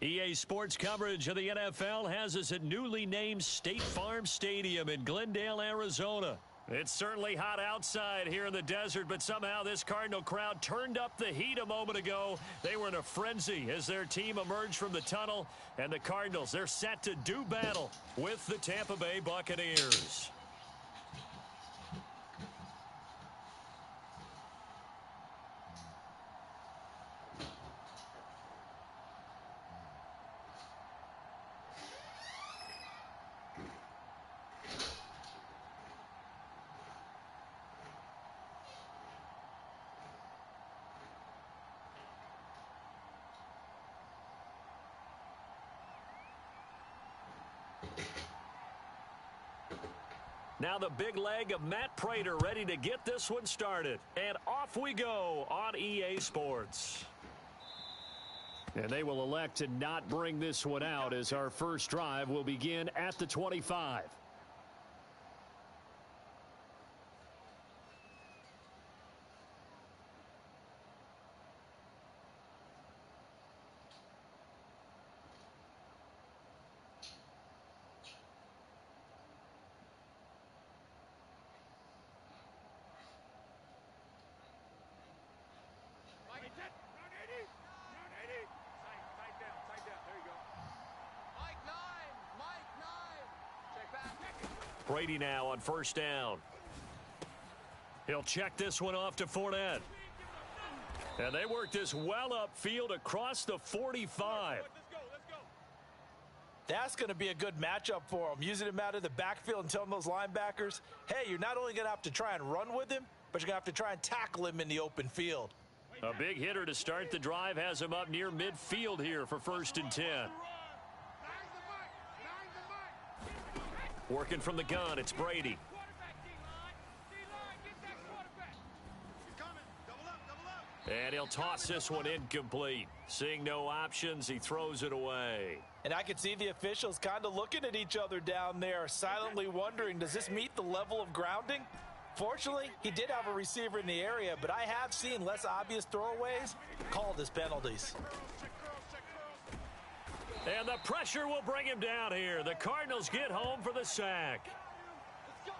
EA Sports coverage of the NFL has us at newly named State Farm Stadium in Glendale, Arizona. It's certainly hot outside here in the desert, but somehow this Cardinal crowd turned up the heat a moment ago. They were in a frenzy as their team emerged from the tunnel, and the Cardinals, they're set to do battle with the Tampa Bay Buccaneers. Now the big leg of Matt Prater ready to get this one started. And off we go on EA Sports. And they will elect to not bring this one out as our first drive will begin at the 25. Brady now on first down. He'll check this one off to Fournette. And they work this well upfield across the 45. That's going to be a good matchup for him. Using him out of the backfield and telling those linebackers, hey, you're not only going to have to try and run with him, but you're going to have to try and tackle him in the open field. A big hitter to start the drive has him up near midfield here for 1st and 10. Working from the gun, it's Brady. And he'll toss this one incomplete. Seeing no options, he throws it away. And I can see the officials kind of looking at each other down there, silently wondering, does this meet the level of grounding? Fortunately, he did have a receiver in the area, but I have seen less obvious throwaways called as penalties. And the pressure will bring him down here. The Cardinals get home for the sack.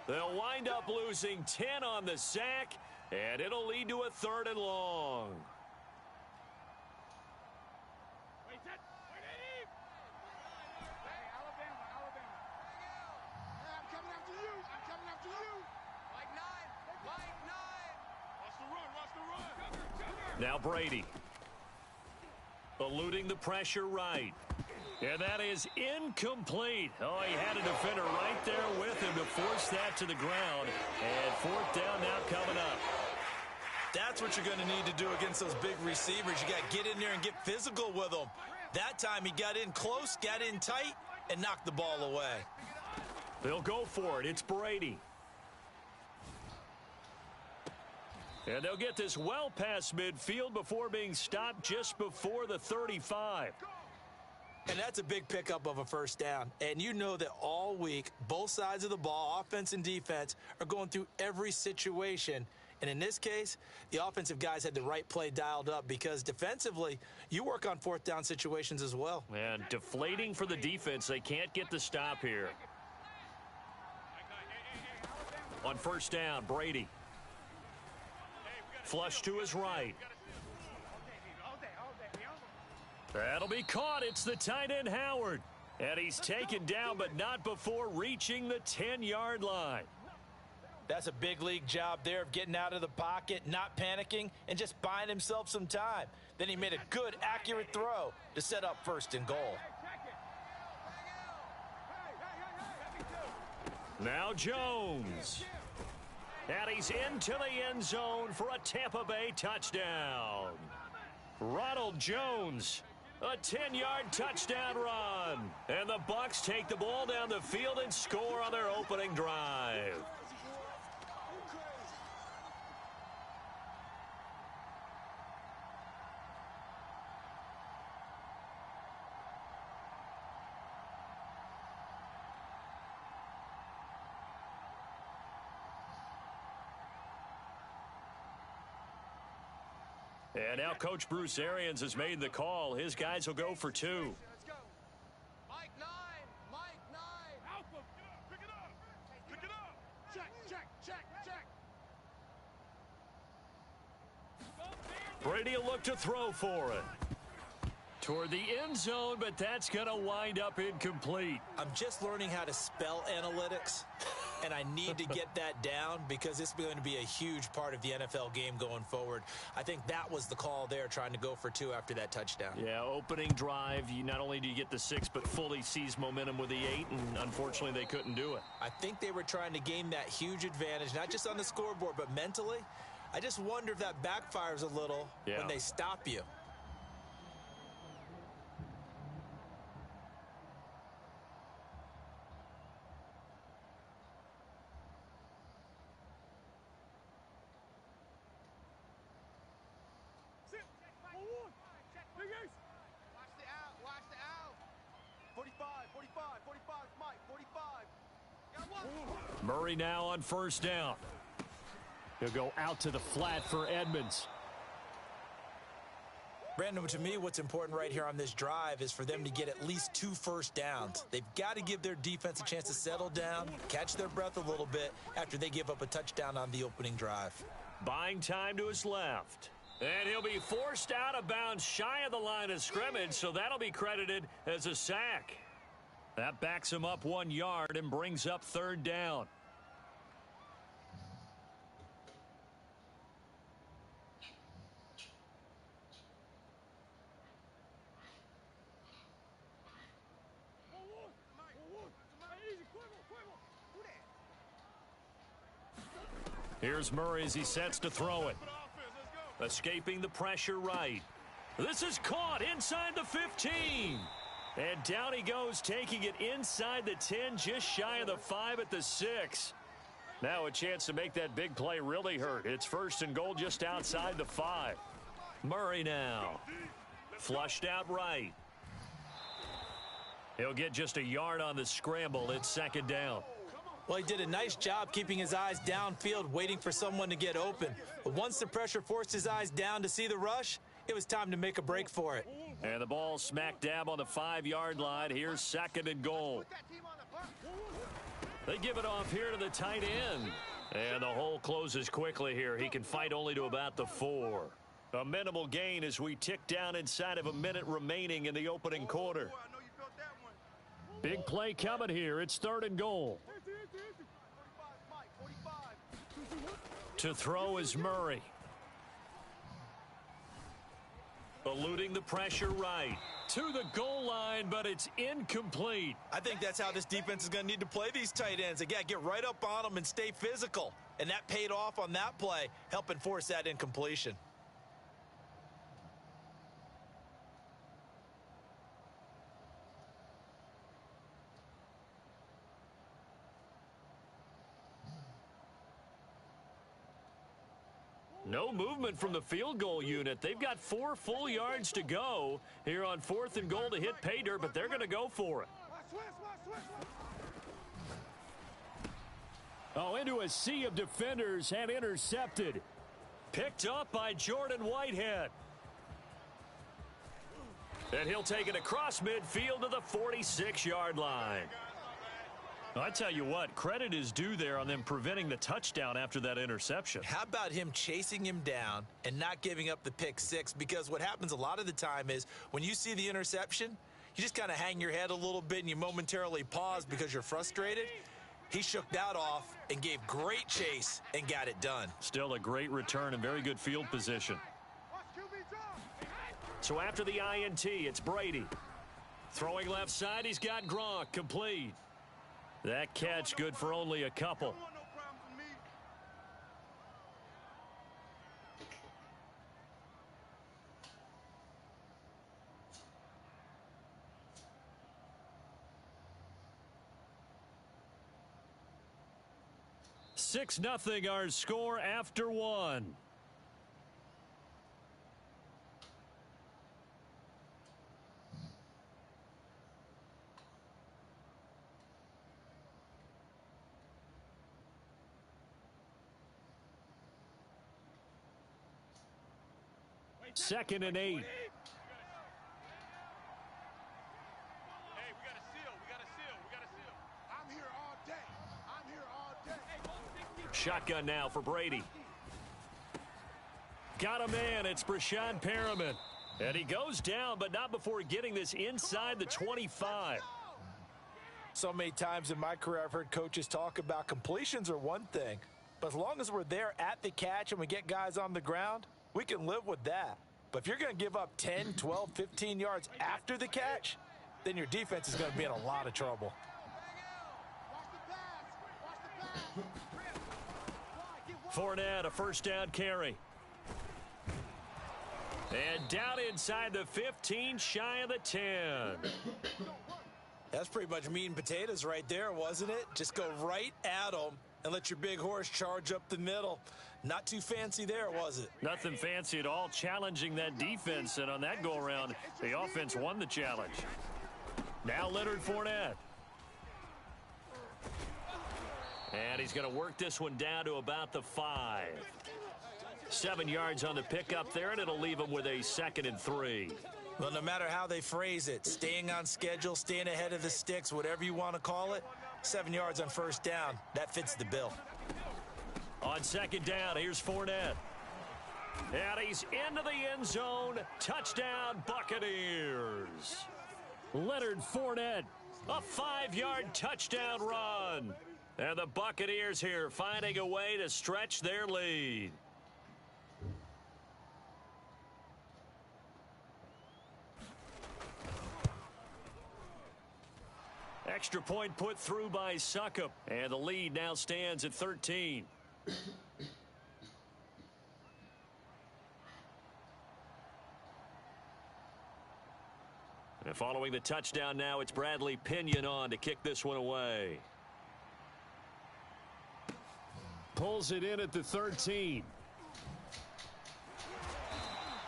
They'll wind up losing 10 on the sack, and it'll lead to a 3rd and long. Now Brady. Eluding the pressure right. And that is incomplete. Oh, he had a defender right there with him to force that to the ground. And 4th down now coming up. That's what you're going to need to do against those big receivers. You got to get in there and get physical with them. That time he got in close, got in tight, and knocked the ball away. They'll go for it. It's Brady. And they'll get this well past midfield before being stopped just before the 35. And that's a big pickup of a 1st down. And you know that all week, both sides of the ball, offense and defense, are going through every situation. And in this case, the offensive guys had the right play dialed up because defensively, you work on 4th down situations as well. And deflating for the defense. They can't get the stop here. On 1st down, Brady. Flush to his right. That'll be caught. It's the tight end, Howard. And he's taken down, but not before reaching the 10-yard line. That's a big league job there of getting out of the pocket, not panicking, and just buying himself some time. Then he made a good, accurate throw to set up 1st and goal. Now Jones. And he's into the end zone for a Tampa Bay touchdown. Ronald Jones. A 10-yard touchdown run. And the Bucs take the ball down the field and score on their opening drive. And now Coach Bruce Arians has made the call. His guys will go for 2. Brady will look to throw for it. Toward the end zone, but that's going to wind up incomplete. I'm just learning how to spell analytics, and I need to get that down because it's going to be a huge part of the NFL game going forward. I think that was the call there, trying to go for 2 after that touchdown. Yeah, opening drive, not only do you get the 6, but fully seize momentum with the 8, and unfortunately they couldn't do it. I think they were trying to gain that huge advantage, not just on the scoreboard, but mentally. I just wonder if that backfires a little when they stop you. Murray now on first down. He'll go out to the flat for Edmonds. Brandon, to me, what's important right here on this drive is for them to get at least 2 first downs. They've got to give their defense a chance to settle down, catch their breath a little bit after they give up a touchdown on the opening drive. Buying time to his left. And he'll be forced out of bounds shy of the line of scrimmage, so that'll be credited as a sack. That backs him up 1 yard and brings up third down. Here's Murray as he sets to throw it. Escaping the pressure right. This is caught inside the 15. And down he goes, taking it inside the 10, just shy of the 5 at the 6. Now a chance to make that big play really hurt. It's first and goal just outside the 5. Murray now. Flushed out right. He'll get just a yard on the scramble. It's second down. Well, he did a nice job keeping his eyes downfield, waiting for someone to get open. But once the pressure forced his eyes down to see the rush, it was time to make a break for it. And the ball smack dab on the 5-yard line. Here's second and goal. They give it off here to the tight end. And the hole closes quickly here. He can fight only to about the 4. A minimal gain as we tick down inside of a minute remaining in the opening quarter. Big play coming here. It's third and goal. To throw is Murray. Eluding the pressure right. To the goal line, but it's incomplete. I think that's how this defense is going to need to play these tight ends. They got to get right up on them and stay physical. And that paid off on that play, helping force that incompletion. No movement from the field goal unit. They've got 4 full yards to go here on fourth and goal to hit pay dirt, but they're going to go for it. Oh, into a sea of defenders and intercepted. Picked up by Jordan Whitehead. And he'll take it across midfield to the 46-yard line. I tell you what, credit is due there on them preventing the touchdown after that interception. How about him chasing him down and not giving up the pick 6? Because what happens a lot of the time is when you see the interception, you just kind of hang your head a little bit and you momentarily pause because you're frustrated. He shook that off and gave great chase and got it done. Still a great return and very good field position. So after the INT, it's Brady. Throwing left side, he's got Gronk, complete. That catch good for only a couple. Six nothing our score after 1. Second and 8. Hey, we got a seal. I'm here all day. Shotgun now for Brady. Got a man. It's Brashad Perriman. And he goes down, but not before getting this inside the 25. So many times in my career, I've heard coaches talk about completions are one thing. But as long as we're there at the catch and we get guys on the ground, we can live with that. But if you're going to give up 10, 12, 15 yards after the catch, then your defense is going to be in a lot of trouble. Fournette, a first down carry. And down inside the 15, shy of the 10. That's pretty much meat and potatoes right there, wasn't it? Just go right at them and let your big horse charge up the middle. Not too fancy there, was it? Nothing fancy at all, challenging that defense. And on that go-around, the offense won the challenge. Now Leonard Fournette. And he's going to work this one down to about the 5. 7 yards on the pickup there, and it'll leave him with a 2nd and 3. Well, no matter how they phrase it, staying on schedule, staying ahead of the sticks, whatever you want to call it, 7 yards on first down, that fits the bill. On 2nd down, here's Fournette. And he's into the end zone. Touchdown, Buccaneers. Leonard Fournette, a 5-yard touchdown run. And the Buccaneers here finding a way to stretch their lead. Extra point put through by Succop. And the lead now stands at 13. And following the touchdown now, it's Bradley Pinion on to kick this one away. Pulls it in at the 13.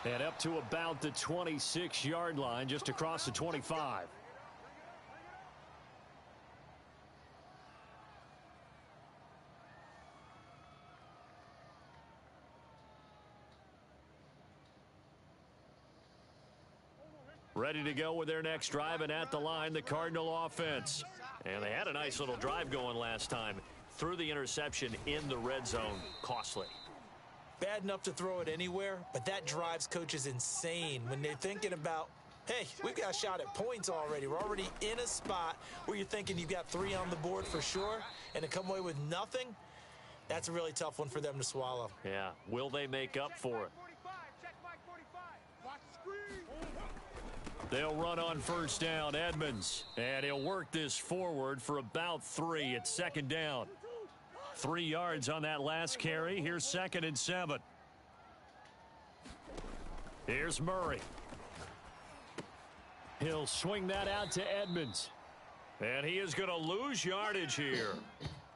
And up to about the 26-yard line, just across the 25. Ready to go with their next drive, and at the line, the Cardinal offense. And they had a nice little drive going last time. Threw the interception in the red zone. Costly. Bad enough to throw it anywhere, but that drives coaches insane when they're thinking about, hey, we've got a shot at points already. We're already in a spot where you're thinking you've got 3 on the board for sure, and to come away with nothing, that's a really tough one for them to swallow. Yeah, will they make up for it? They'll run on first down, Edmonds. And he'll work this forward for about 3. It's 2nd down. 3 yards on that last carry. Here's 2nd and 7. Here's Murray. He'll swing that out to Edmonds. And he is going to lose yardage here.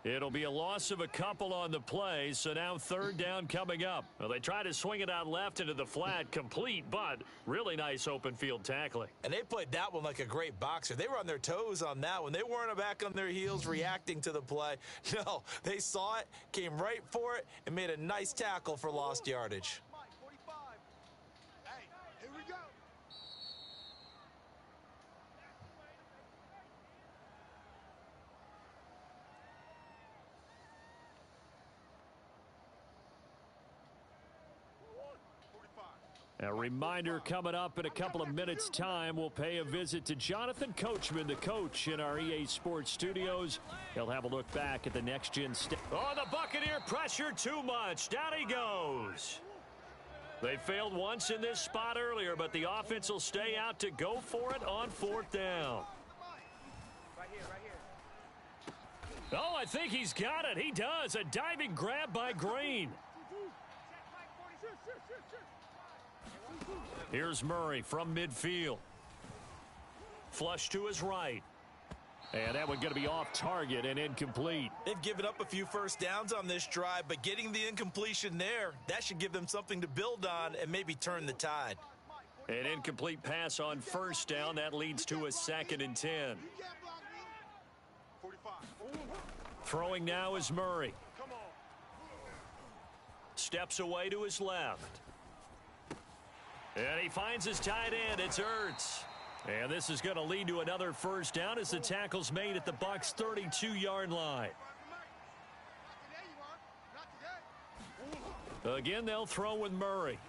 It'll be a loss of a couple on the play, so now 3rd down coming up. Well, they try to swing it out left into the flat, complete, but really nice open field tackling. And they played that one like a great boxer. They were on their toes on that one. They weren't back on their heels reacting to the play. No, they saw it, came right for it, and made a nice tackle for lost yardage. A reminder coming up in a couple of minutes' time. We'll pay a visit to Jonathan Coachman, the coach in our EA Sports studios. He'll have a look back at the next-gen state. Oh, the Buccaneer pressure too much. Down he goes. They failed once in this spot earlier, but the offense will stay out to go for it on 4th down. Oh, I think he's got it. He does. A diving grab by Green. Here's Murray from midfield. Flush to his right. And that one going to be off target and incomplete. They've given up a few first downs on this drive, but getting the incompletion there, that should give them something to build on and maybe turn the tide. An incomplete pass on first down. That leads to a 2nd and 10. Throwing now is Murray. Steps away to his left. And he finds his tight end. It's Ertz. And this is going to lead to another first down as the tackle's made at the Bucs' 32-yard line. Again, they'll throw with Murray.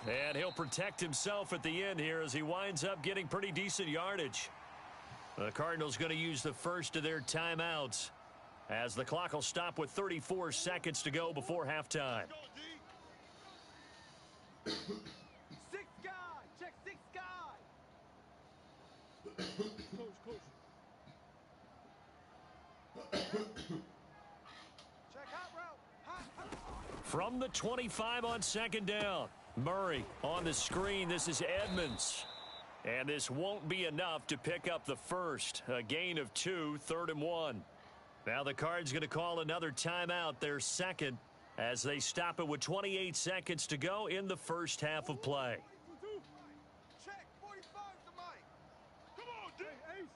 And he'll protect himself at the end here as he winds up getting pretty decent yardage. The Cardinals going to use the first of their timeouts as the clock will stop with 34 seconds to go before halftime. Six guy. Check six guy. Coach. Check hot route. Hot. From the 25 on second down. Murray on the screen. This is Edmonds. And this won't be enough to pick up the first. A gain of 2, 3rd and 1. Now the Cards going to call another timeout, their second, as they stop it with 28 seconds to go in the first half of play. Check 45 to Mike. Come on, D. Ace.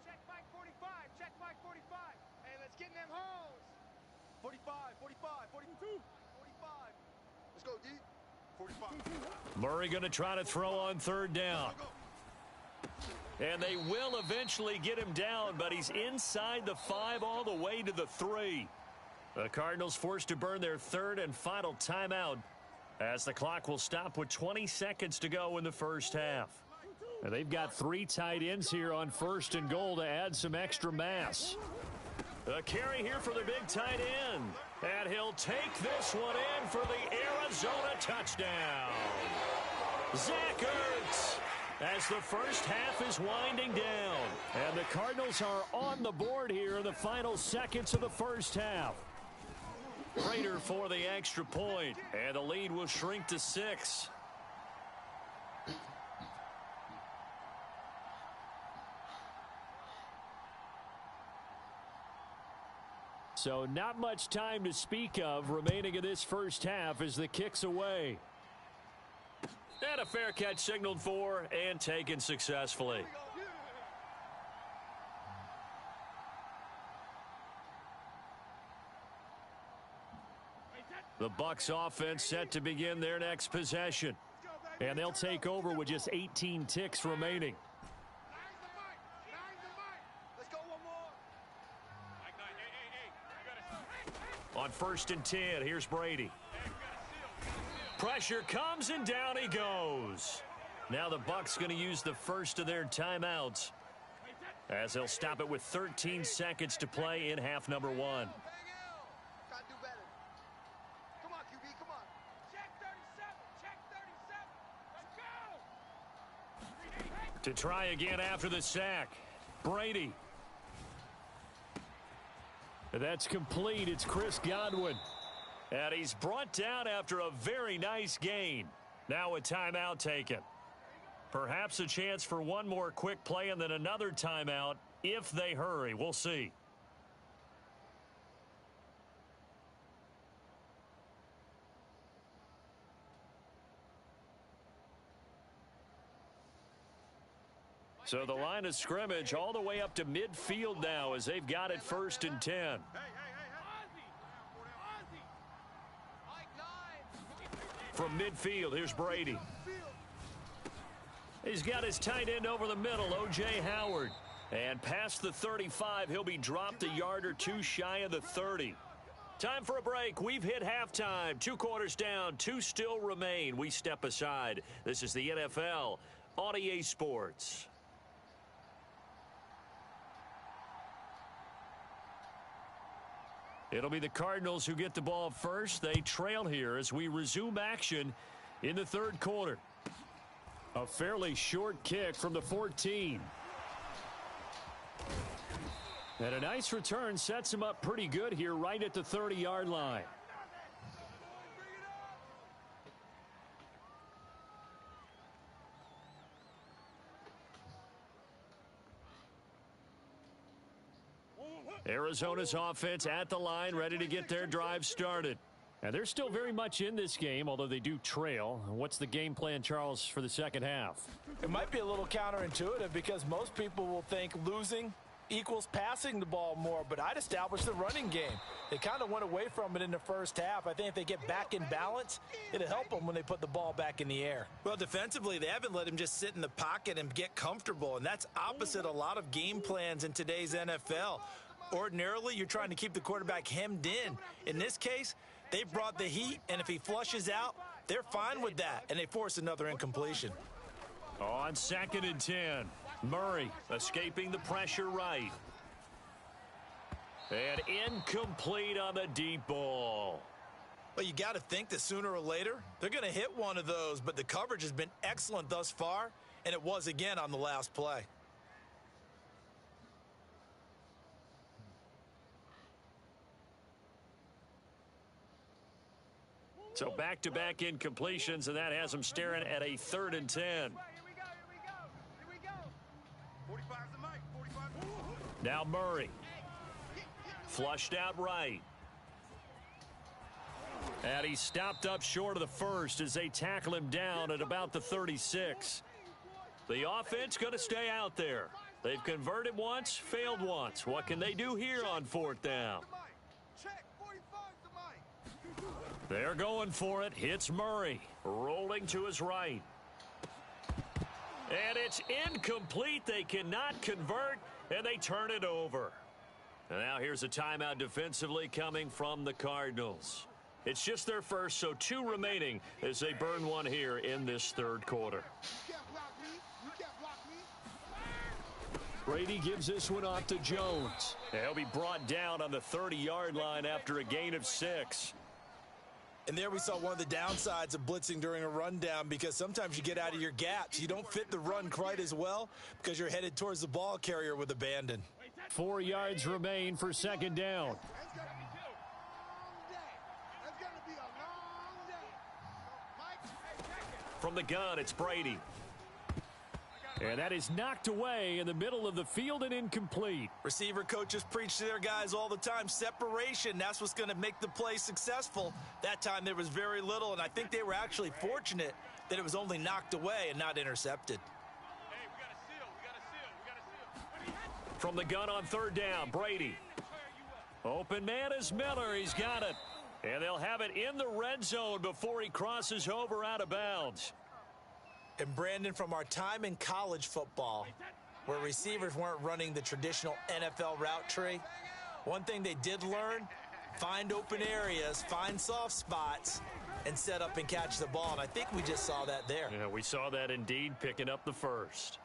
Check Mike 45. Check Mike 45. Hey, let's get in them holes. 45, 42, 45. Let's go, D. 45. Murray going to try to throw on 3rd down. And they will eventually get him down, but he's inside the 5 all the way to the 3. The Cardinals forced to burn their 3rd and final timeout as the clock will stop with 20 seconds to go in the first half. And they've got 3 tight ends here on 1st and goal to add some extra mass. A carry here for the big tight end. And he'll take this one in for the Arizona touchdown. Zach Ertz, as the first half is winding down. And the Cardinals are on the board here in the final seconds of the first half. Prater for the extra point, and the lead will shrink to 6. So not much time to speak of remaining in this first half as the kick's away. And a fair catch signaled for and taken successfully. The Bucs offense set to begin their next possession. And they'll take over with just 18 ticks remaining. On 1st and 10, here's Brady. Pressure comes and down he goes. Now the Bucs going to use the first of their timeouts as they'll stop it with 13 seconds to play in half number 1. To try again after the sack. Brady. That's complete. It's Chris Godwin. And he's brought down after a very nice gain. Now a timeout taken. Perhaps a chance for one more quick play and then another timeout if they hurry. We'll see. So the line of scrimmage all the way up to midfield now as they've got it 1st and 10. From midfield, here's Brady. He's got his tight end over the middle, O.J. Howard. And past the 35, he'll be dropped a yard or 2 shy of the 30. Time for a break. We've hit halftime. 2 quarters down, 2 still remain. We step aside. This is the NFL on EA Sports. It'll be the Cardinals who get the ball first. They trail here as we resume action in the 3rd quarter. A fairly short kick from the 14. And a nice return sets him up pretty good here right at the 30-yard line. Arizona's offense at the line, ready to get their drive started. And they're still very much in this game, although they do trail. What's the game plan, Charles, for the second half? It might be a little counterintuitive because most people will think losing equals passing the ball more, but I'd establish the running game. They kind of went away from it in the first half. I think if they get back in balance, it'll help them when they put the ball back in the air. Well, defensively, they haven't let him just sit in the pocket and get comfortable, and that's opposite a lot of game plans in today's NFL. Ordinarily, you're trying to keep the quarterback hemmed in. In this case, they brought the heat, and if he flushes out, they're fine with that, and they force another incompletion. On 2nd and 10, Murray escaping the pressure right. And incomplete on the deep ball. Well, you got to think that sooner or later, they're going to hit one of those, but the coverage has been excellent thus far, and it was again on the last play. So back-to-back incompletions, and that has them staring at a 3rd and 10. Here we go. 45's the mic. 45. Now Murray. Flushed out right. And he stopped up short of the first as they tackle him down at about the 36. The offense going to stay out there. They've converted once, failed once. What can they do here on 4th down? Check. 45's the mic. They're going for it. Hits Murray. Rolling to his right. And it's incomplete. They cannot convert, and they turn it over. And now here's a timeout defensively coming from the Cardinals. It's just their first, so 2 remaining as they burn one here in this 3rd quarter. Brady gives this one off to Jones. He'll be brought down on the 30-yard line after a gain of 6. And there we saw one of the downsides of blitzing during a rundown, because sometimes you get out of your gaps. You don't fit the run quite as well because you're headed towards the ball carrier with abandon. 4 yards remain for 2nd down. From the gun, it's Brady. And that is knocked away in the middle of the field and incomplete. Receiver coaches preach to their guys all the time. Separation, that's what's going to make the play successful. That time there was very little, and I think they were actually fortunate that it was only knocked away and not intercepted. Hey, we got a seal. From the gun on 3rd down, Brady. Open man is Miller. He's got it. And they'll have it in the red zone before he crosses over out of bounds. And Brandon, from our time in college football, where receivers weren't running the traditional NFL route tree, one thing they did learn, find open areas, find soft spots, and set up and catch the ball. And I think we just saw that there. Yeah, we saw that indeed, picking up the first.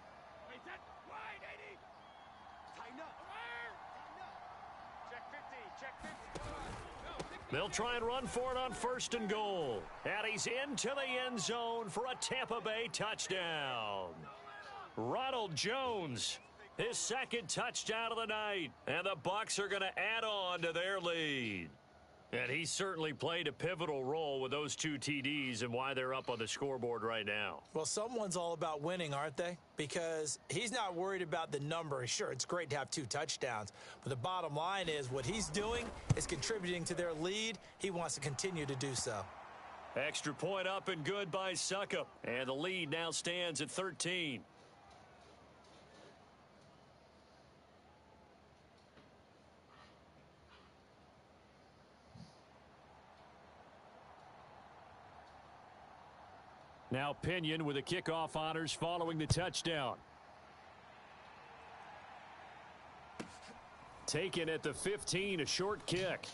They'll try and run for it on 1st and goal. And he's into the end zone for a Tampa Bay touchdown. Ronald Jones, his 2nd touchdown of the night. And the Bucs are going to add on to their lead. And he certainly played a pivotal role with those 2 TDs and why they're up on the scoreboard right now. Well, someone's all about winning, aren't they? Because he's not worried about the number. Sure, it's great to have 2 touchdowns. But the bottom line is what he's doing is contributing to their lead. He wants to continue to do so. Extra point up and good by Suckup. And the lead now stands at 13. Now Pinion with the kickoff honors following the touchdown. Taken at the 15, a short kick.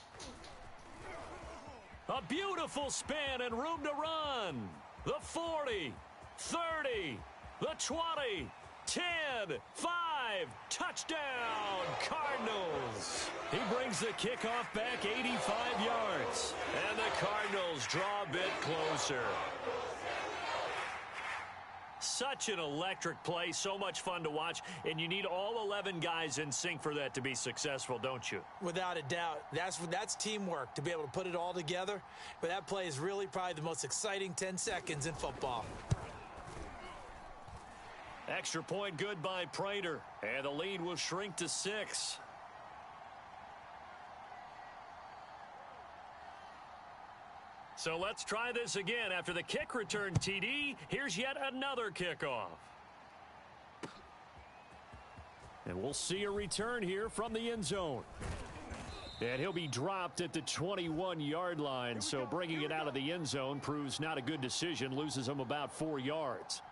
A beautiful spin and room to run. The 40, 30, the 20, 10, 5, touchdown, Cardinals. He brings the kickoff back 85 yards. And the Cardinals draw a bit closer. Such an electric play, so much fun to watch, and you need all 11 guys in sync for that to be successful, don't you? Without a doubt. That's teamwork, to be able to put it all together. But that play is really probably the most exciting 10 seconds in football. Extra point good by Prater, and the lead will shrink to 6. So let's try this again. After the kick return TD, here's yet another kickoff. And we'll see a return here from the end zone. And he'll be dropped at the 21-yard line, so bringing it out of the end zone proves not a good decision, loses him about 4 yards.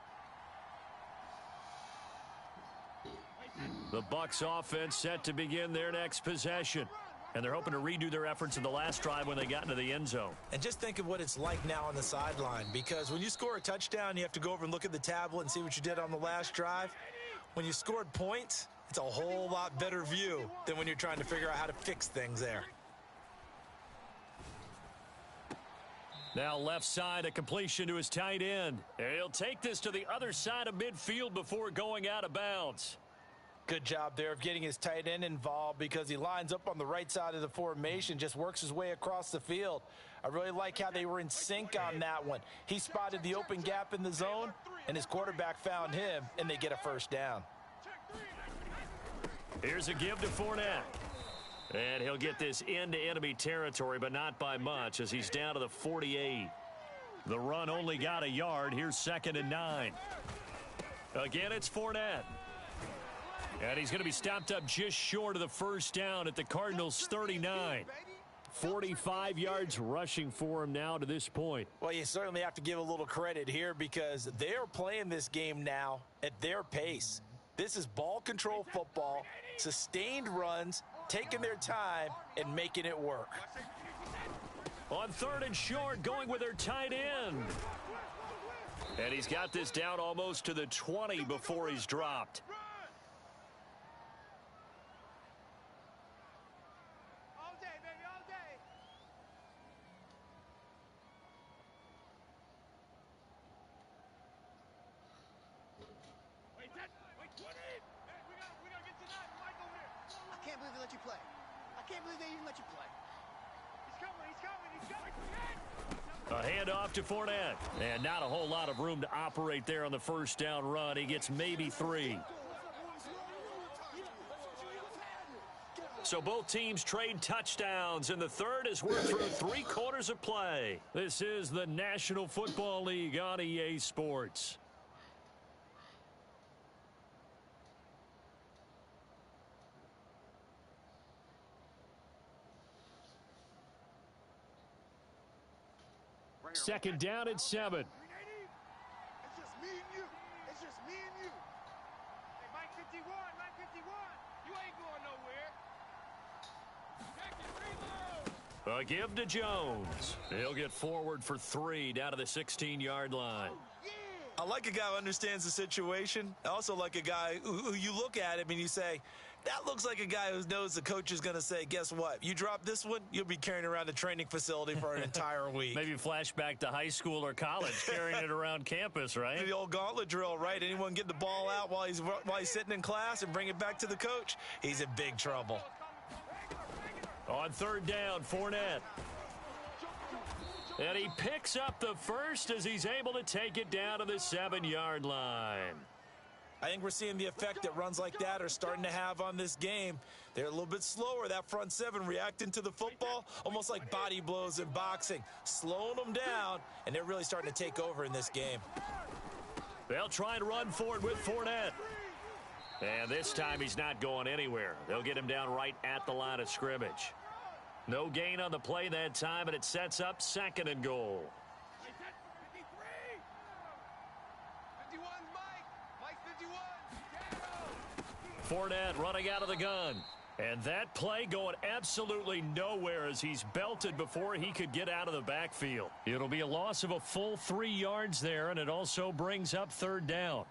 The Bucs offense set to begin their next possession. And they're hoping to redo their efforts in the last drive when they got into the end zone. And just think of what it's like now on the sideline, because when you score a touchdown, you have to go over and look at the tablet and see what you did on the last drive. When you scored points, it's a whole lot better view than when you're trying to figure out how to fix things there. Now left side, a completion to his tight end. And he'll take this to the other side of midfield before going out of bounds. Good job there of getting his tight end involved, because he lines up on the right side of the formation, just works his way across the field. I really like how they were in sync on that one. He spotted the open gap in the zone, and his quarterback found him, and they get a first down. Here's a give to Fournette. And he'll get this into enemy territory, but not by much, as he's down to the 48. The run only got a yard. Here's 2nd and 9. Again, it's Fournette. And he's going to be stopped up just short of the first down at the Cardinals' 39. 45 yards rushing for him now to this point. Well, you certainly have to give a little credit here, because they're playing this game now at their pace. This is ball control football, sustained runs, taking their time and making it work. On 3rd and short, going with their tight end. And he's got this down almost to the 20 before he's dropped. I can't believe they let you play. I can't believe they even let you play. He's coming. A handoff to Fournette. And not a whole lot of room to operate there on the first down run. He gets maybe 3. So both teams trade touchdowns in the third as we're through 3 quarters of play. This is the National Football League on EA Sports. Second down at 7. It's just me and you. It's just me and you. Hey, Mike 51, Mike 51. You ain't going nowhere. A give to Jones. He'll get forward for 3 down to the 16-yard line. I like a guy who understands the situation. I also like a guy who you look at him and you say, that looks like a guy who knows the coach is going to say, guess what? You drop this one, you'll be carrying around the training facility for an entire week. Maybe flashback to high school or college, carrying it around campus, right? The old gauntlet drill, right? Anyone get the ball out while he's sitting in class and bring it back to the coach? He's in big trouble. On 3rd down, Fournette. And he picks up the first as he's able to take it down to the 7-yard line. I think we're seeing the effect that runs like that are starting to have on this game. They're a little bit slower, that front 7, reacting to the football, almost like body blows in boxing, slowing them down, and they're really starting to take over in this game. They'll try and run for it with Fournette. And this time he's not going anywhere. They'll get him down right at the line of scrimmage. No gain on the play that time, and it sets up 2nd and goal. 51, Mike 51. Fournette running out of the gun. And that play going absolutely nowhere as he's belted before he could get out of the backfield. It'll be a loss of a full 3 yards there, and it also brings up 3rd down.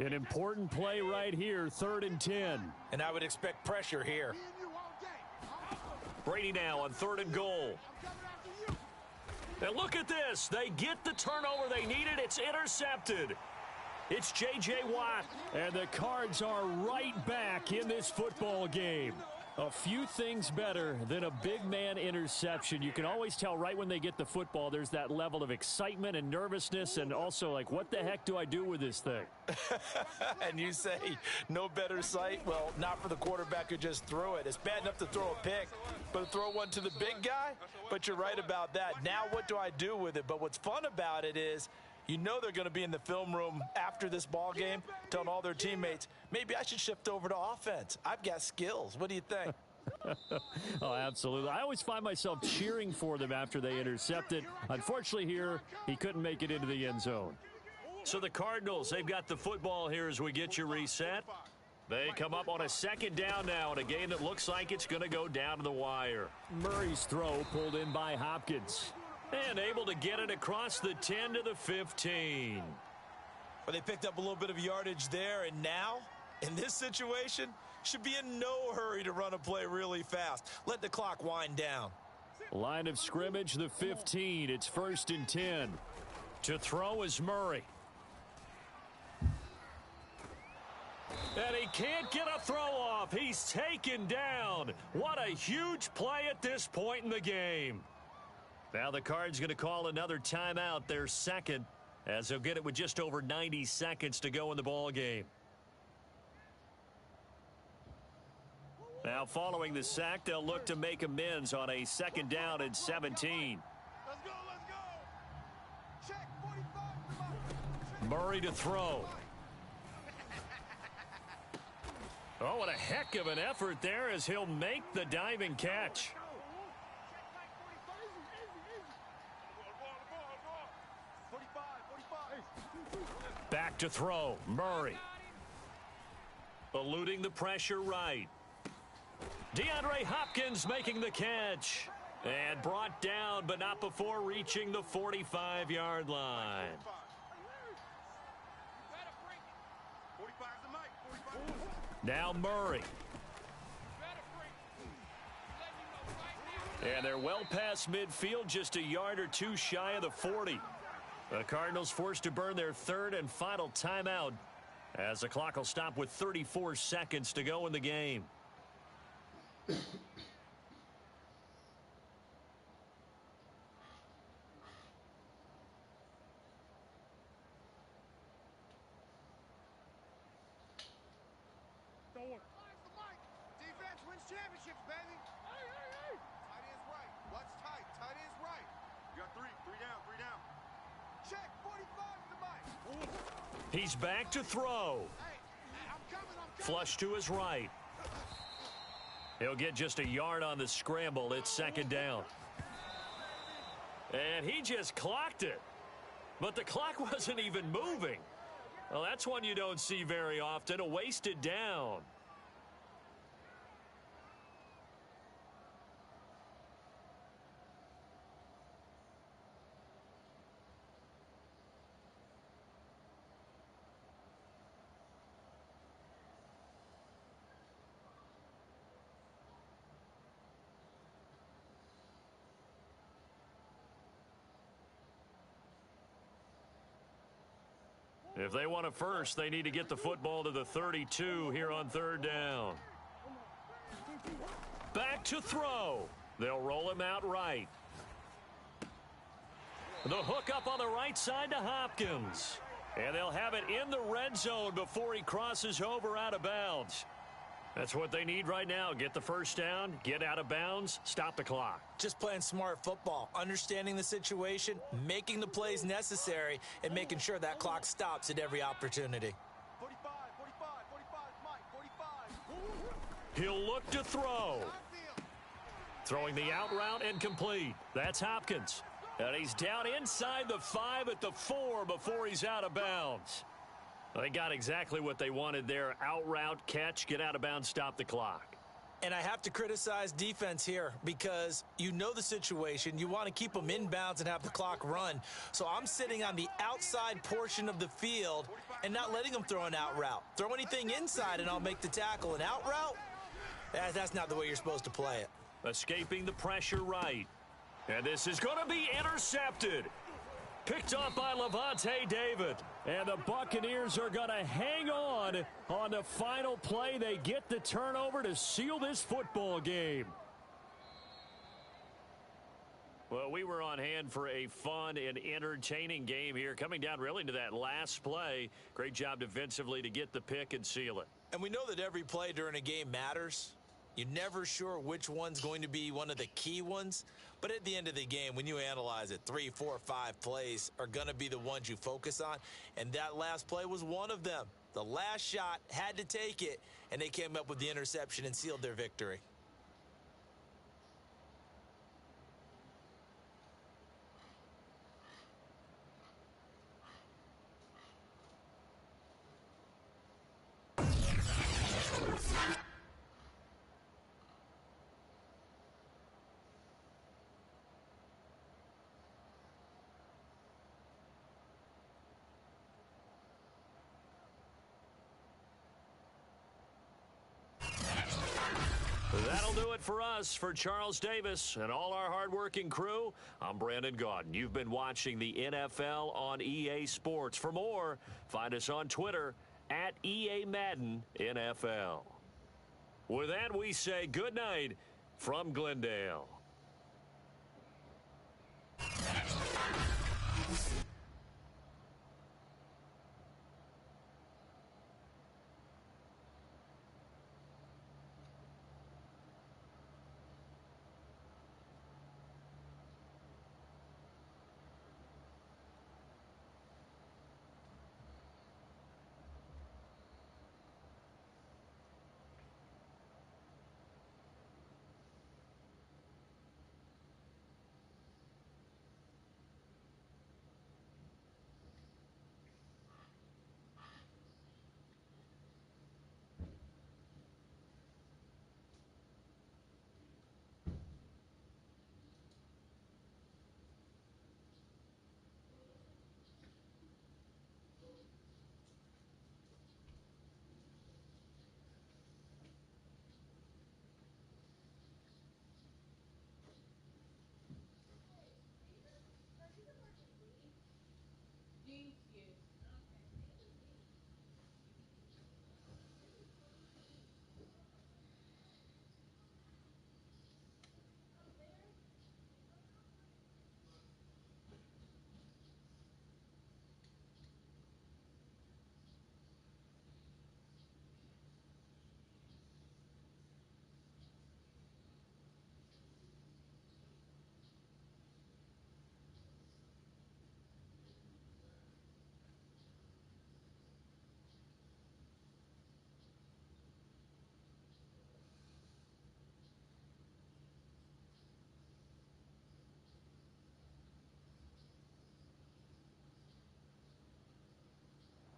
An important play right here, 3rd and 10. And I would expect pressure here. Brady now on 3rd and goal. And look at this. They get the turnover they needed. It's intercepted. It's J.J. Watt. And the Cards are right back in this football game. A few things better than a big man interception. You can always tell right when they get the football, there's that level of excitement and nervousness, and also like, what the heck do I do with this thing? And you say, no better sight? Well, not for the quarterback who just threw it. It's bad enough to throw a pick, but to throw one to the big guy? But you're right about that. Now what do I do with it? But what's fun about it is, you know they're going to be in the film room after this ball game telling all their teammates, maybe I should shift over to offense. I've got skills. What do you think? Oh, absolutely. I always find myself cheering for them after they intercept it. Unfortunately here, he couldn't make it into the end zone. So the Cardinals, they've got the football here as we get you reset. They come up on a second down now in a game that looks like it's going to go down to the wire. Murray's throw pulled in by Hopkins. And able to get it across the 10 to the 15. Well, they picked up a little bit of yardage there, and now, in this situation, should be in no hurry to run a play really fast. Let the clock wind down. Line of scrimmage, the 15. It's 1st and 10. To throw is Murray. And he can't get a throw off. He's taken down. What a huge play at this point in the game. Now the Cards going to call another timeout, their second, as they'll get it with just over 90 seconds to go in the ball game. Now following the sack, they'll look to make amends on a 2nd down and 17. Let's go, let's go. Check 45. Murray to throw. Oh, what a heck of an effort there as he'll make the diving catch. Back to throw. Murray. Eluding the pressure right. DeAndre Hopkins making the catch. And brought down, but not before reaching the 45-yard line. Now Murray. And they're well past midfield, just a yard or two shy of the 40. The Cardinals forced to burn their 3rd and final timeout as the clock will stop with 34 seconds to go in the game. Defense wins championships, baby. Hey. Tight end's right. What's tight? Tight end's right. You got three down. Check 45 to Mike. He's back to throw. Hey, I'm coming. Flush to his right. He'll get just a yard on the scramble. It's 2nd down. And he just clocked it. But the clock wasn't even moving. Well, that's one you don't see very often, a wasted down. If they want a first, they need to get the football to the 32 here on 3rd down. Back to throw. They'll roll him out right. The hook up on the right side to Hopkins. And they'll have it in the red zone before he crosses over out of bounds. That's what they need right now. Get the first down, get out of bounds, stop the clock. Just playing smart football, understanding the situation, making the plays necessary, and making sure that clock stops at every opportunity. 45, Mike, 45. He'll look to throw. Throwing the out route and complete. That's Hopkins. And he's down inside the 5 at the 4 before he's out of bounds. They got exactly what they wanted there. Out route, catch, get out of bounds, stop the clock. And I have to criticize defense here because you know the situation. You want to keep them inbounds and have the clock run. So I'm sitting on the outside portion of the field and not letting them throw an out route. Throw anything inside and I'll make the tackle. An out route? That's not the way you're supposed to play it. Escaping the pressure right. And this is going to be intercepted. Picked up by Levante David. And the Buccaneers are going to hang on the final play. They get the turnover to seal this football game. Well, we were on hand for a fun and entertaining game here. Coming down really to that last play. Great job defensively to get the pick and seal it. And we know that every play during a game matters. You're never sure which one's going to be one of the key ones. But at the end of the game, when you analyze it, 3, 4, 5 plays are going to be the ones you focus on. And that last play was one of them. The last shot had to take it, and they came up with the interception and sealed their victory. That'll do it for us. For Charles Davis and all our hardworking crew, I'm Brandon Gaudin. You've been watching the NFL on EA Sports. For more, find us on Twitter at EA Madden NFL. With that, we say good night from Glendale.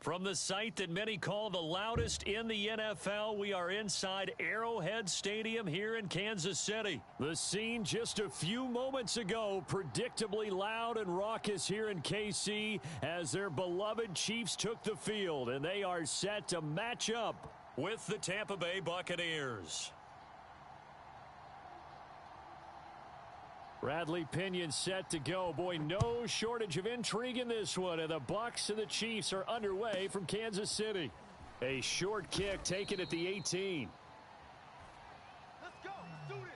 From the site that many call the loudest in the NFL, we are inside Arrowhead Stadium here in Kansas City. The scene just a few moments ago, predictably loud and raucous here in KC as their beloved Chiefs took the field, and they are set to match up with the Tampa Bay Buccaneers. Bradley Pinion set to go. Boy, no shortage of intrigue in this one. And the Bucs and the Chiefs are underway from Kansas City. A short kick taken at the 18. Let's go. Let's do this.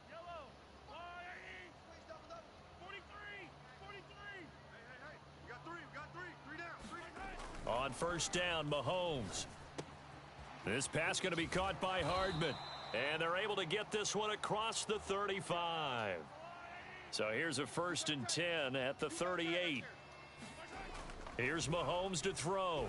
Yellow. Please double up. 43. 43. Hey. We got three. We got three. Three down. Three down. On first down, Mahomes. This pass going to be caught by Hardman. And they're able to get this one across the 35. So here's a 1st and 10 at the 38. Here's Mahomes to throw.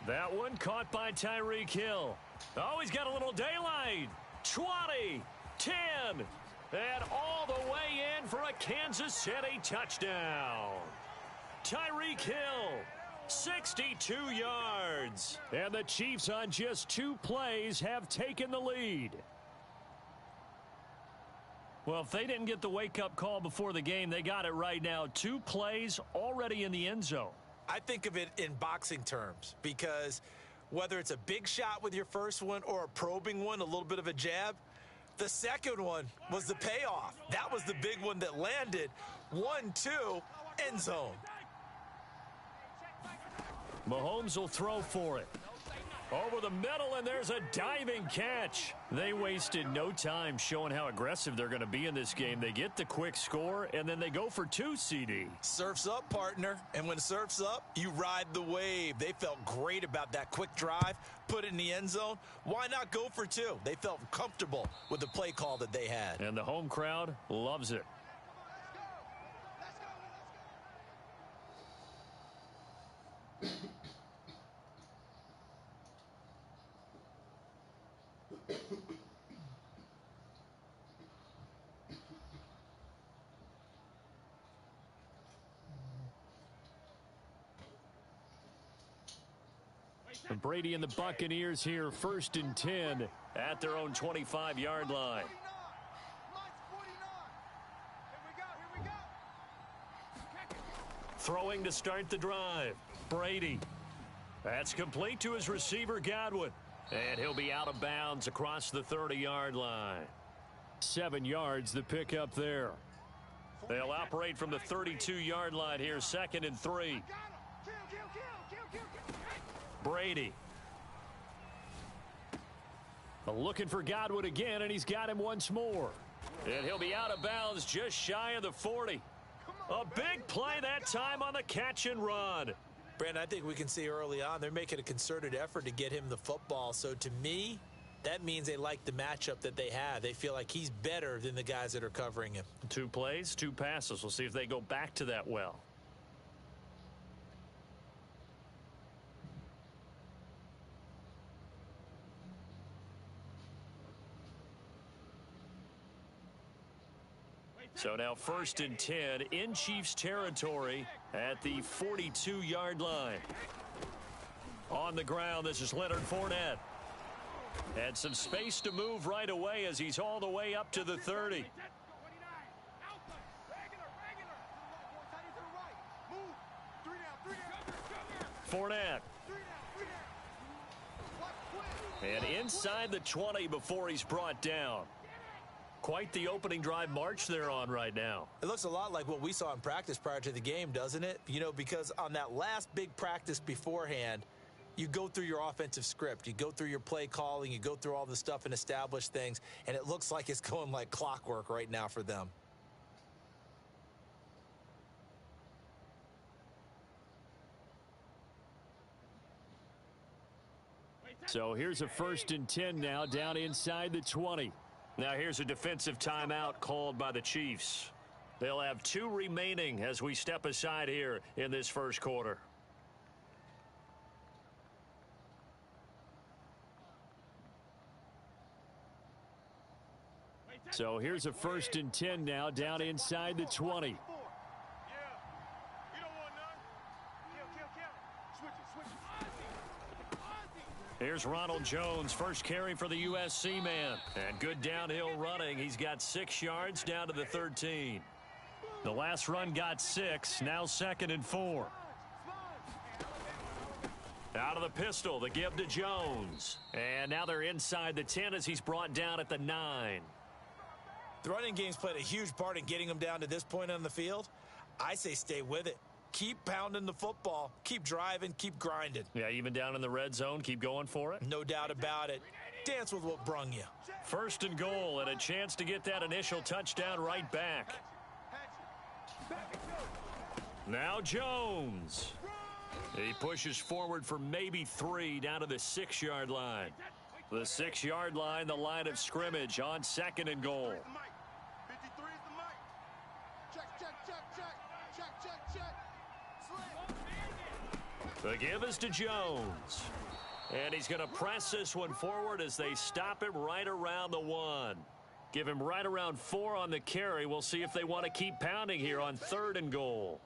That one caught by Tyreek Hill. Oh, he's got a little daylight. 20, 10, and all the way in for a Kansas City touchdown. Tyreek Hill, 62 yards. And the Chiefs on just 2 plays have taken the lead. Well, if they didn't get the wake-up call before the game, they got it right now. 2 plays already in the end zone. I think of it in boxing terms because whether it's a big shot with your first one or a probing one, a little bit of a jab, the second one was the payoff. That was the big one that landed. 1-2, end zone. Mahomes will throw for it. Over the middle, and there's a diving catch. They wasted no time showing how aggressive they're going to be in this game. They get the quick score, and then they go for 2, CD. Surf's up, partner. And when surf's up, you ride the wave. They felt great about that quick drive, put it in the end zone. Why not go for 2? They felt comfortable with the play call that they had. And the home crowd loves it. Brady and the Buccaneers here, 1st and 10 at their own 25-yard line. Throwing to start the drive. Brady. That's complete to his receiver, Godwin. And he'll be out of bounds across the 30-yard line. 7 yards the pickup there. They'll operate from the 32-yard line here, 2nd and 3. Brady. Looking for Godwin again, and he's got him once more. And he'll be out of bounds just shy of the 40. A big play that time on the catch and run. Brandon, I think we can see early on they're making a concerted effort to get him the football. So to me, that means they like the matchup that they have. They feel like he's better than the guys that are covering him. 2 plays, 2 passes. We'll see if they go back to that well. So now 1st and 10 in Chiefs territory at the 42-yard line. On the ground, this is Leonard Fournette. And some space to move right away as he's all the way up to the 30. Fournette. And inside the 20 before he's brought down. Quite the opening drive march they're on right now. It looks a lot like what we saw in practice prior to the game, doesn't it? You know, because on that last big practice beforehand, you go through your offensive script. You go through your play calling. You go through all the stuff and establish things. And it looks like it's going like clockwork right now for them. So here's a 1st and 10 now down inside the 20. Now here's a defensive timeout called by the Chiefs. They'll have 2 remaining as we step aside here in this first quarter. So here's a 1st and 10 now down inside the 20. Here's Ronald Jones, first carry for the USC man. And good downhill running. He's got 6 yards down to the 13. The last run got 6. Now 2nd and 4. Out of the pistol, the give to Jones. And now they're inside the 10 as he's brought down at the 9. The running game's played a huge part in getting them down to this point on the field. I say stay with it. Keep pounding the football. Keep driving. Keep grinding. Yeah, even down in the red zone, keep going for it. No doubt about it. Dance with what brung you. 1st and goal and a chance to get that initial touchdown right back. Now Jones. He pushes forward for maybe 3 down to the 6-yard line. The 6-yard line, the line of scrimmage on 2nd and goal. 53 is the mic. Check. The give is to Jones. And he's going to press this one forward as they stop him right around the 1. Give him right around 4 on the carry. We'll see if they want to keep pounding here on 3rd and goal.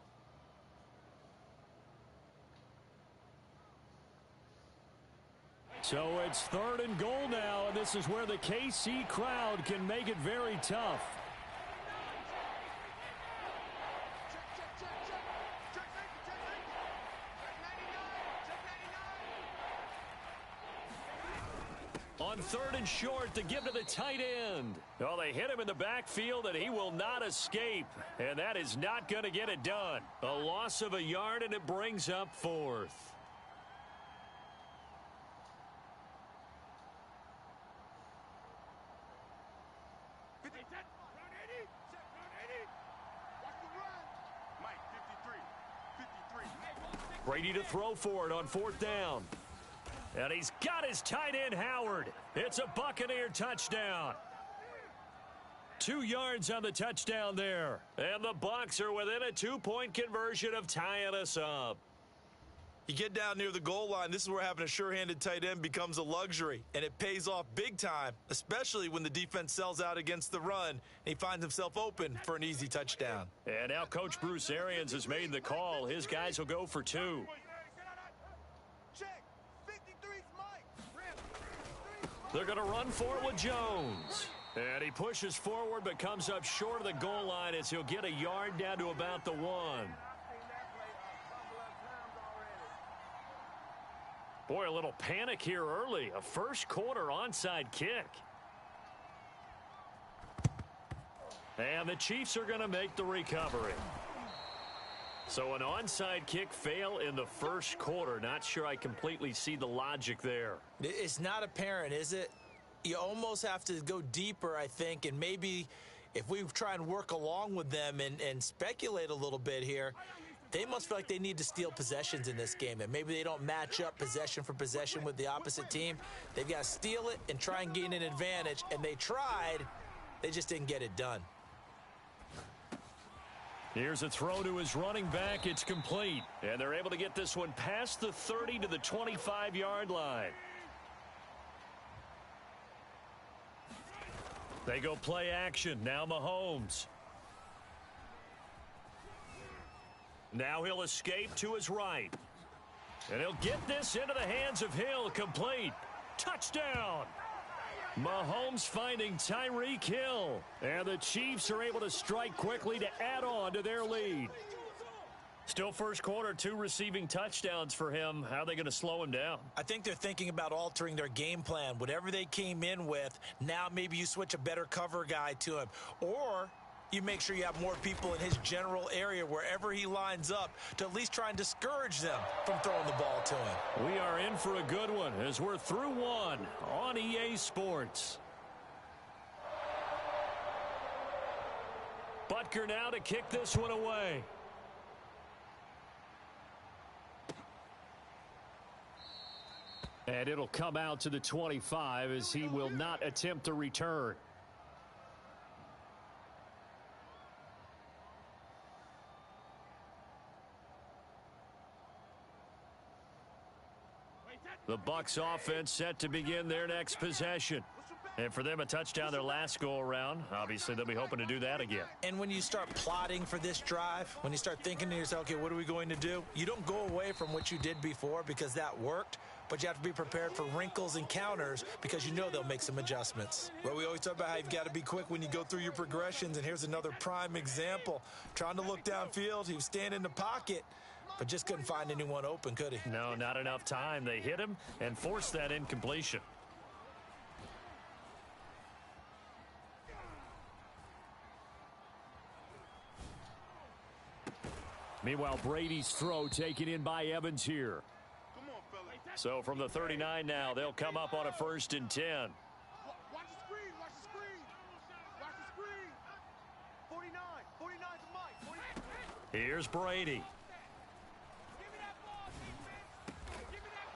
So it's 3rd and goal now, and this is where the KC crowd can make it very tough. On 3rd and short, to give to the tight end. Oh, they hit him in the backfield, and he will not escape. And that is not going to get it done. A loss of a yard, and it brings up 4th. Brady to throw for it on 4th down. And he's got his tight end, Howard. It's a Buccaneer touchdown. 2 yards on the touchdown there. And the Bucs are within a 2-point conversion of tying us up. You get down near the goal line, this is where having a sure-handed tight end becomes a luxury. And it pays off big time, especially when the defense sells out against the run. And he finds himself open for an easy touchdown. And now Coach Bruce Arians has made the call. His guys will go for 2. Check. 52. They're going to run for it with Jones. And he pushes forward but comes up short of the goal line as he'll get a yard down to about the 1. Boy, a little panic here early. A first quarter onside kick. And the Chiefs are going to make the recovery. So an onside kick fail in the first quarter. Not sure I completely see the logic there. It's not apparent, is it? You almost have to go deeper, I think, and maybe if we try and work along with them and speculate a little bit here, they must feel like they need to steal possessions in this game, and maybe they don't match up possession for possession with the opposite team. They've got to steal it and try and gain an advantage, and they tried. They just didn't get it done. Here's a throw to his running back. It's complete. And they're able to get this one past the 30 to the 25-yard line. They go play action. Now Mahomes. Now he'll escape to his right. And he'll get this into the hands of Hill. Complete. Touchdown. Mahomes finding Tyreek Hill. And the Chiefs are able to strike quickly to add on to their lead. Still first quarter, 2 receiving touchdowns for him. How are they going to slow him down? I think they're thinking about altering their game plan. Whatever they came in with, now maybe you switch a better cover guy to him. Or you make sure you have more people in his general area wherever he lines up to at least try and discourage them from throwing the ball to him. We are in for a good one as we're through 1 on EA Sports. Butker now to kick this one away. And it'll come out to the 25 as he will not attempt a return. The Bucs offense set to begin their next possession. And for them, a touchdown their last go-around. Obviously, they'll be hoping to do that again. And when you start plotting for this drive, when you start thinking to yourself, okay, what are we going to do? You don't go away from what you did before because that worked, but you have to be prepared for wrinkles and counters because you know they'll make some adjustments. Well, we always talk about how you've got to be quick when you go through your progressions, and here's another prime example. Trying to look downfield, he was standing in the pocket, but just couldn't find anyone open, could he? No, not enough time. They hit him and forced that incompletion. Meanwhile, Brady's throw taken in by Evans here. So from the 39 now, they'll come up on a 1st and 10. Watch the screen, watch the screen. Watch the screen. 49, 49 to Mike. 49. Here's Brady.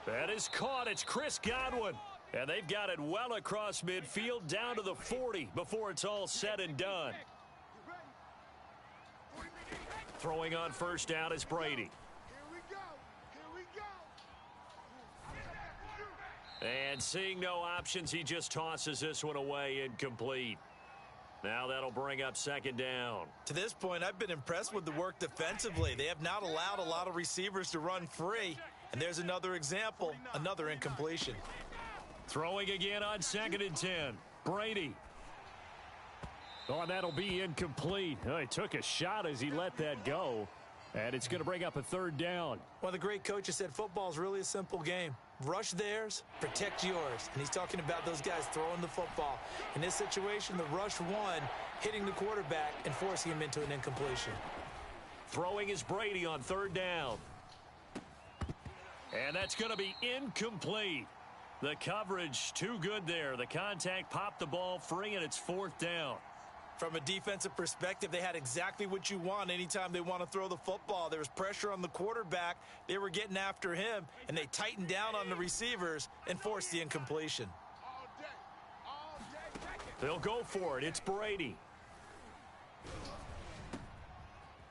That is caught. It's Chris Godwin. And they've got it well across midfield down to the 40 before it's all said and done. Throwing on 1st down is Brady. And seeing no options, he just tosses this one away incomplete. Now that'll bring up 2nd down. To this point, I've been impressed with the work defensively. They have not allowed a lot of receivers to run free. And there's another example, another incompletion. Throwing again on 2nd and 10. Brady. Oh, and that'll be incomplete. Oh, he took a shot as he let that go. And it's going to bring up a 3rd down. One of the great coaches said football is really a simple game. Rush theirs, protect yours. And he's talking about those guys throwing the football. In this situation, the rush won, hitting the quarterback and forcing him into an incompletion. Throwing is Brady on 3rd down. And that's going to be incomplete. The coverage too good there. The contact popped the ball free, and it's 4th down. From a defensive perspective, they had exactly what you want anytime they want to throw the football. There was pressure on the quarterback. They were getting after him, and they tightened down on the receivers and forced the incompletion. They'll go for it. It's Brady.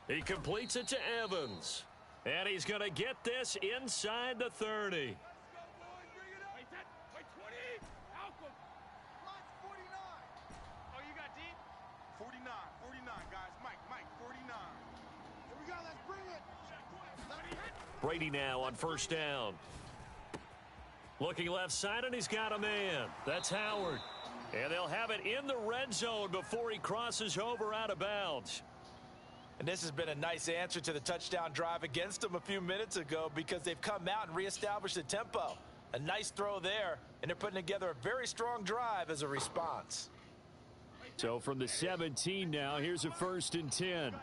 He completes it to Evans. And he's going to get this inside the 30. Brady now on 1st down. Looking left side, and he's got a man. That's Howard. And they'll have it in the red zone before he crosses over out of bounds. And this has been a nice answer to the touchdown drive against them a few minutes ago because they've come out and reestablished the tempo. A nice throw there, and they're putting together a very strong drive as a response. So from the 17 now, here's a 1st and 10.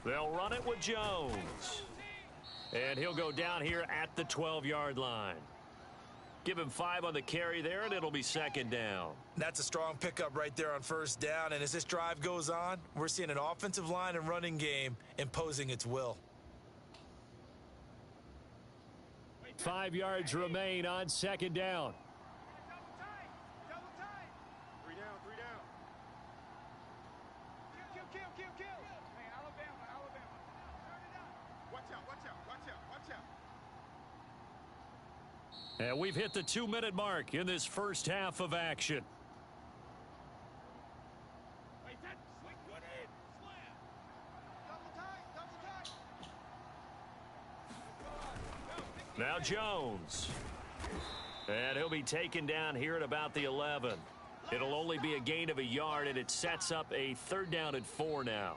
They'll run it with Jones. And he'll go down here at the 12-yard line. Give him 5 on the carry there, and it'll be 2nd down. That's a strong pickup right there on 1st down. And as this drive goes on, we're seeing an offensive line and running game imposing its will. 5 yards remain on 2nd down. Double tight. 3 down, 3 down. Kill. Hey, Alabama. Turn it up. Watch out. And we've hit the 2-minute mark in this first half of action. Now Jones. And he'll be taken down here at about the 11. It'll only be a gain of a yard, and it sets up a 3rd down and 4 now.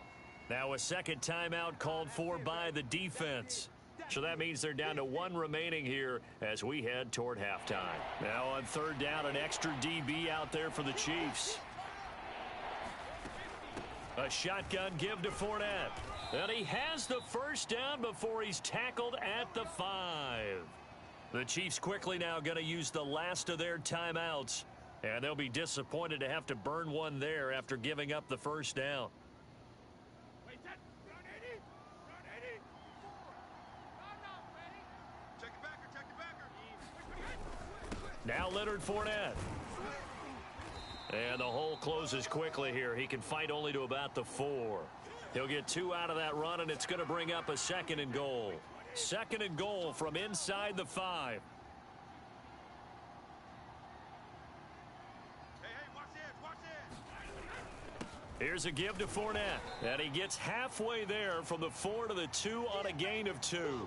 Now a second timeout called for by the defense. So that means they're down to 1 remaining here as we head toward halftime. Now on 3rd down, an extra DB out there for the Chiefs. A shotgun give to Fournette. And he has the 1st down before he's tackled at the 5. The Chiefs quickly now going to use the last of their timeouts. And they'll be disappointed to have to burn one there after giving up the 1st down. Now Leonard Fournette. And the hole closes quickly here. He can fight only to about the 4. He'll get 2 out of that run, and it's going to bring up a 2nd and goal. 2nd and goal from inside the 5. Here's a give to Fournette. And he gets halfway there from the 4 to the 2 on a gain of 2.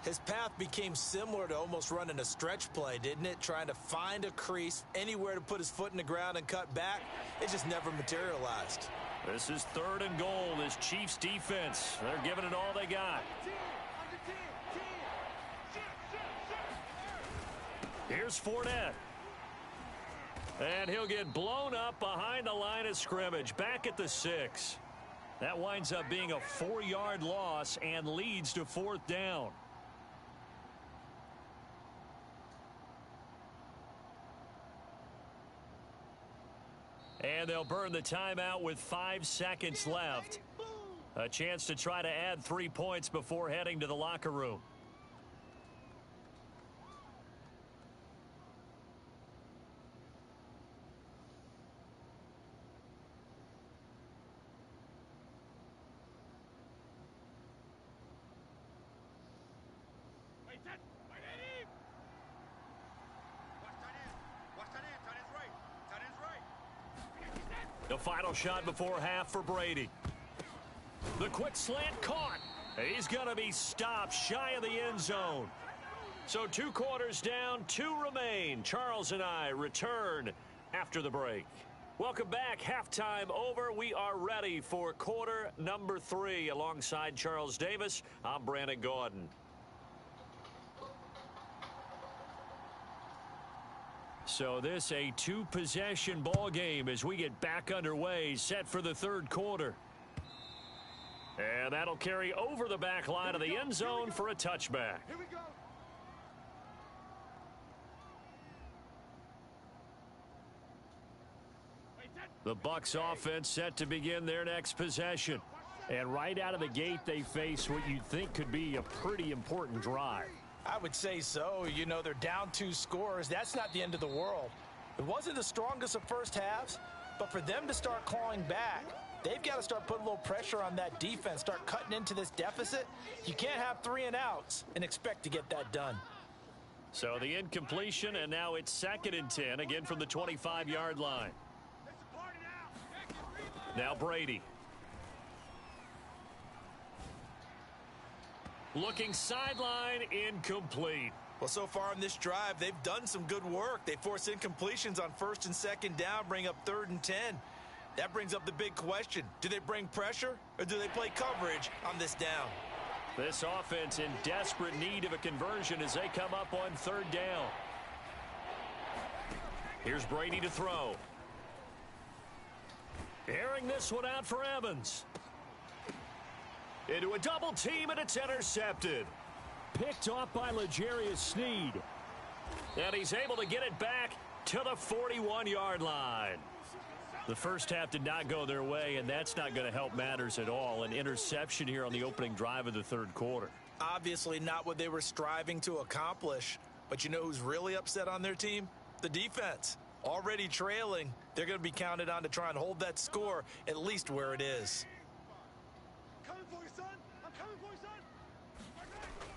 His path became similar to almost running a stretch play, didn't it? Trying to find a crease, anywhere to put his foot in the ground and cut back. It just never materialized. This is 3rd and goal. This Chiefs defense, they're giving it all they got. Here's Fournette. And he'll get blown up behind the line of scrimmage, back at the 6. That winds up being a 4-yard loss and leads to 4th down. And they'll burn the timeout with 5 seconds left. A chance to try to add 3 points before heading to the locker room. The final shot before half for Brady. The quick slant caught. He's going to be stopped shy of the end zone. So 2 quarters down, 2 remain. Charles and I return after the break. Welcome back. Halftime over. We are ready for quarter number 3. Alongside Charles Davis, I'm Brandon Gordon. So this a 2-possession ball game as we get back underway, set for the 3rd quarter. And that'll carry over the back line of the end zone for a touchback. Here we go. The Bucs offense set to begin their next possession. And right out of the gate, they face what you'd think could be a pretty important drive. I would say so. You know, they're down 2 scores. That's not the end of the world. It wasn't the strongest of first halves, but for them to start clawing back, they've got to start putting a little pressure on that defense, start cutting into this deficit. You can't have 3 and outs and expect to get that done. So the incompletion, and now it's 2nd and 10, again from the 25-yard line. Now Brady. Looking sideline, incomplete. Well, so far in this drive, they've done some good work. They force incompletions on 1st and 2nd down, bring up 3rd and 10. That brings up the big question. Do they bring pressure or do they play coverage on this down? This offense in desperate need of a conversion as they come up on 3rd down. Here's Brady to throw. Airing this one out for Evans. Into a double team, and it's intercepted. Picked off by L'Jarius Sneed. And he's able to get it back to the 41-yard line. The first half did not go their way, and that's not going to help matters at all. An interception here on the opening drive of the 3rd quarter. Obviously not what they were striving to accomplish. But you know who's really upset on their team? The defense. Already trailing, they're going to be counted on to try and hold that score at least where it is.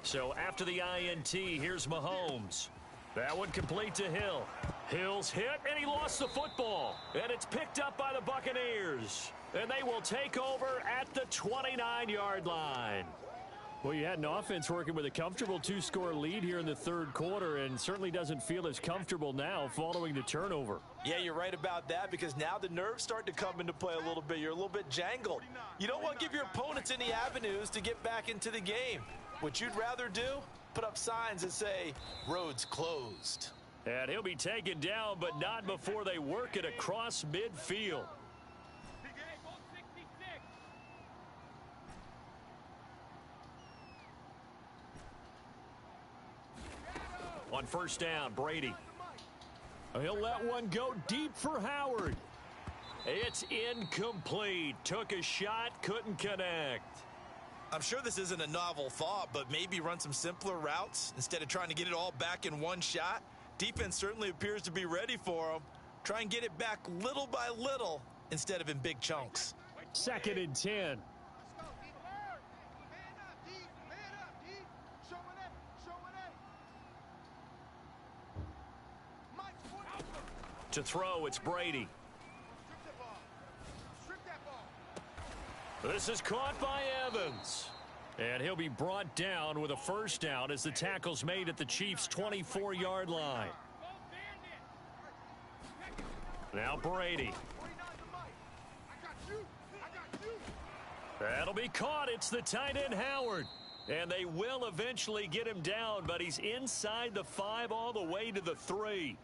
So after the INT, here's Mahomes. That one complete to Hill. Hill's hit, and he lost the football. And it's picked up by the Buccaneers. And they will take over at the 29-yard line. Well, you had an offense working with a comfortable 2-score lead here in the 3rd quarter, and certainly doesn't feel as comfortable now following the turnover. Yeah, you're right about that, because now the nerves start to come into play a little bit. You're a little bit jangled. You don't want to give your opponents any avenues to get back into the game. What you'd rather do? Put up signs that say, roads closed. And he'll be taken down, but not before they work it across midfield. On 1st down, Brady. He'll let one go deep for Howard. It's incomplete. Took a shot, couldn't connect. I'm sure this isn't a novel thought, but maybe run some simpler routes instead of trying to get it all back in one shot. Defense certainly appears to be ready for them. Try and get it back little by little instead of in big chunks. 2nd and 10. To throw, it's Brady. This is caught by Evans. And he'll be brought down with a 1st down as the tackle's made at the Chiefs' 24-yard line. Now Brady. That'll be caught. It's the tight end Howard. And they will eventually get him down, but he's inside the 5 all the way to the 3.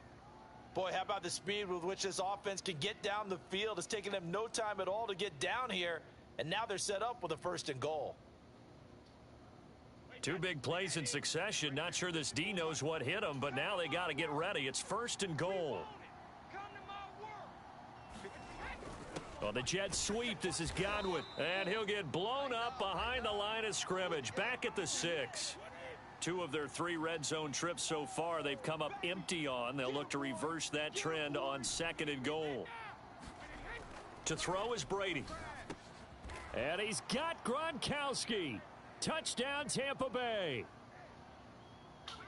Boy, how about the speed with which this offense can get down the field? It's taken them no time at all to get down here, and now they're set up with a 1st and goal. 2 big plays in succession. Not sure this D knows what hit him, but now they got to get ready. It's 1st and goal. On the jet sweep, this is Godwin, and he'll get blown up behind the line of scrimmage. Back at the 6. 2 of their 3 red zone trips so far, they've come up empty on. They'll look to reverse that trend on 2nd and goal. To throw is Brady. And he's got Gronkowski. Touchdown, Tampa Bay.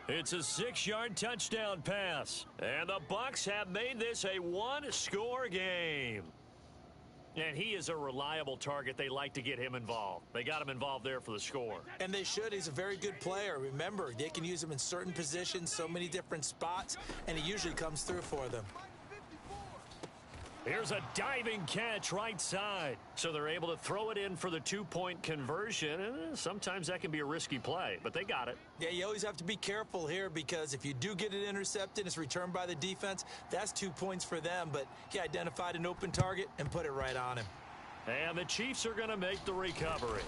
It's a 6-yard touchdown pass. And the Bucs have made this a 1-score game. And he is a reliable target. They like to get him involved. They got him involved there for the score. And they should. He's a very good player. Remember, they can use him in certain positions, so many different spots, and he usually comes through for them. Here's a diving catch right side. So they're able to throw it in for the 2-point conversion. And sometimes that can be a risky play, but they got it. Yeah, you always have to be careful here, because if you do get it intercepted, it's returned by the defense, that's 2 points for them. But he identified an open target and put it right on him. And the Chiefs are going to make the recovery.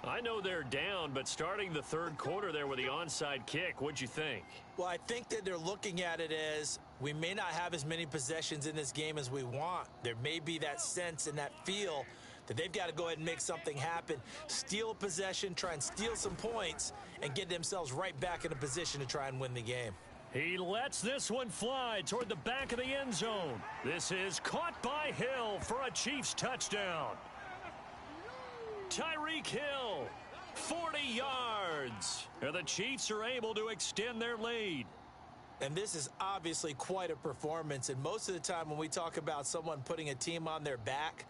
I know they're down, but starting the 3rd quarter there with the onside kick, what'd you think? Well, I think that they're looking at it as we may not have as many possessions in this game as we want. There may be that sense and that feel that they've got to go ahead and make something happen, steal a possession, try and steal some points, and get themselves right back in a position to try and win the game. He lets this one fly toward the back of the end zone. This is caught by Hill for a Chiefs touchdown. Tyreek Hill, 40 yards. And the Chiefs are able to extend their lead. And this is obviously quite a performance. And most of the time when we talk about someone putting a team on their back,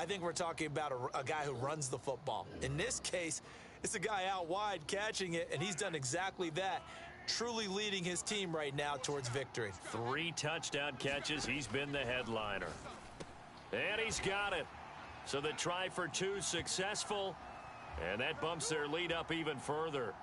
I think we're talking about a guy who runs the football. In this case, it's a guy out wide catching it, and he's done exactly that, truly leading his team right now towards victory. 3 touchdown catches. He's been the headliner. And he's got it. So the try for 2 successful, and that bumps their lead up even further.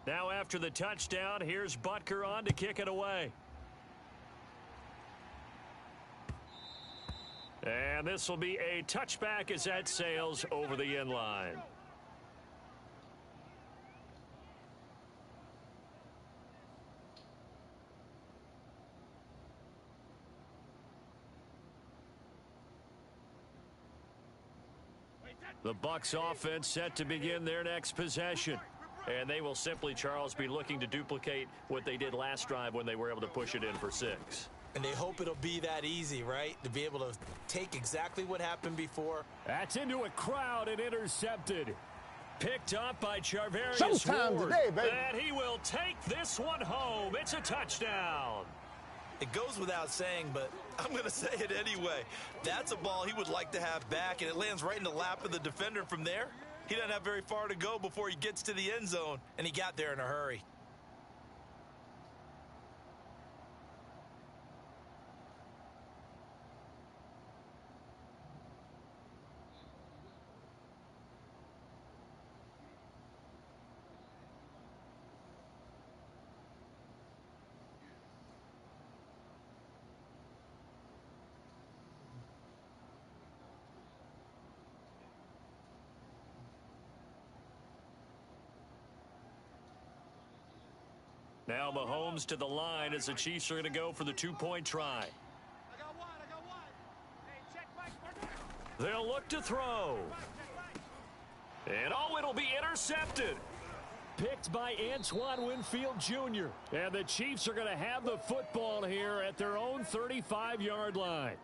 Now after the touchdown, here's Butker on to kick it away. And this will be a touchback as that sails over the end line. The Bucs offense set to begin their next possession. And they will simply, Charles, be looking to duplicate what they did last drive when they were able to push it in for 6. And they hope it'll be that easy, right? To be able to take exactly what happened before. That's into a crowd and intercepted. Picked up by Charvarius Showtime Ward. today, baby. And he will take this one home. It's a touchdown. It goes without saying, but I'm going to say it anyway. That's a ball he would like to have back, and it lands right in the lap of the defender from there. He doesn't have very far to go before he gets to the end zone, and he got there in a hurry. Now Mahomes to the line as the Chiefs are going to go for the 2-point try. I got one. Hey, check Mike. They'll look to throw. And it'll be intercepted. Picked by Antoine Winfield Jr. And the Chiefs are going to have the football here at their own 35-yard line.